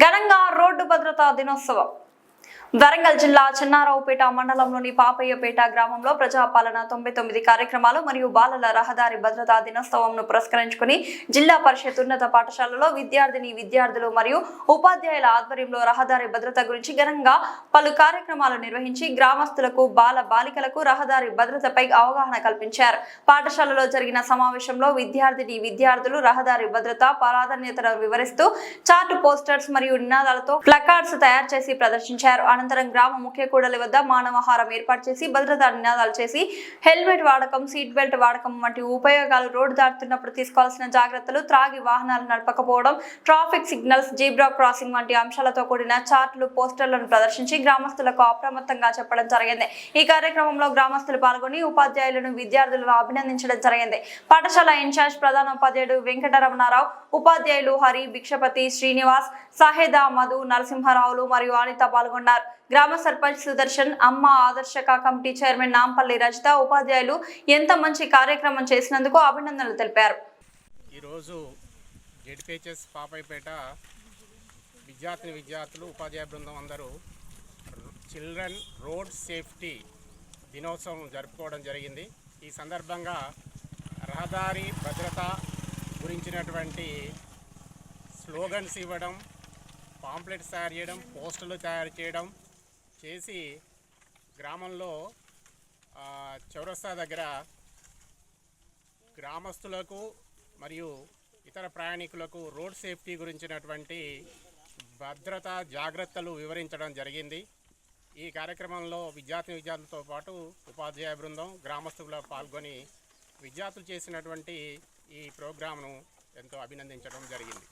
ఘనంగా రోడ్డు భద్రతా దినోత్సవం వరంగల్ జిల్లా చెన్నారావుపేట మండలంలోని పాపయ్యపేట గ్రామంలో ప్రజాపాలన 99 కార్యక్రమాలు మరియు బాలల రహదారి భద్రతా దినోత్సవంను పురస్కరించుకుని జిల్లా పరిషత్ ఉన్నత పాఠశాలలో విద్యార్థులు మరియు ఉపాధ్యాయుల ఆధ్వర్యంలో రహదారి భద్రత గురించి ఘనంగా పలు కార్యక్రమాలు నిర్వహించి గ్రామస్తులకు బాలికలకు రహదారి భద్రతపై అవగాహన కల్పించారు. పాఠశాలలో జరిగిన సమావేశంలో విద్యార్థులు రహదారి భద్రత ప్రాధాన్యతను వివరిస్తూ చార్ట్ పోస్టర్స్ మరియు నినాదాలతో ప్లకార్డ్స్ తయారు చేసి ప్రదర్శించారు. అనంతరం గ్రామ ముఖ్య కూడలి వద్ద మానవహారం ఏర్పాటు చేసి భద్రతా నినాదాలు చేసి హెల్మెట్ వాడకం, సీట్ బెల్ట్ వాడకం వంటి ఉపయోగాలు, రోడ్డు దాటుతున్నప్పుడు తీసుకోవాల్సిన జాగ్రత్తలు, త్రాగి వాహనాలు నడపకపోవడం, ట్రాఫిక్ సిగ్నల్స్, జీబ్రా క్రాసింగ్ వంటి అంశాలతో కూడిన చార్టులు, పోస్టర్లను ప్రదర్శించి గ్రామస్తులకు అప్రమత్తంగా చెప్పడం జరిగింది. ఈ కార్యక్రమంలో గ్రామస్తులు పాల్గొని ఉపాధ్యాయులను, విద్యార్థులను అభినందించడం జరిగింది. పాఠశాల ఇన్ఛార్జ్ ప్రధానోపాధ్యాయుడు వెంకటరమణారావు, ఉపాధ్యాయులు హరి, భిక్షపతి, శ్రీనివాస్, సాహేదా, మధు, నరసింహారావులు మరియు అనిత పాల్గొన్నారు. గ్రామ సర్పంచ్ సుదర్శన్, అమ్మ ఆదర్శక కమిటీ చైర్మన్ నాంపల్లి రజిత, ఉపాధ్యాయులు ఎంత మంచి కార్యక్రమం చేసినందుకు అభినందనలు తెలిపారు. ఈరోజు జెడ్పీహెచ్ఎస్ పాపయ్యపేట విద్యార్థులు ఉపాధ్యాయ బృందం అందరూ చిల్డ్రన్ రోడ్ సేఫ్టీ దినోత్సవం జరుపుకోవడం జరిగింది. ఈ సందర్భంగా రహదారి భద్రత గురించినటువంటి స్లోగన్స్ ఇవ్వడం, పాంప్లెట్స్ తయారు చేయడం, పోస్టర్లు తయారు చేయడం చేసి గ్రామంలో చౌరస్తా దగ్గర గ్రామస్తులకు మరియు ఇతర ప్రయాణికులకు రోడ్ సేఫ్టీ గురించినటువంటి భద్రతా జాగ్రత్తలు వివరించడం జరిగింది. ఈ కార్యక్రమంలో విద్యార్థులతో పాటు ఉపాధ్యాయ బృందం, గ్రామస్తులు పాల్గొని విద్యార్థులు చేసినటువంటి ఈ ప్రోగ్రాంను ఎంతో అభినందించడం జరిగింది.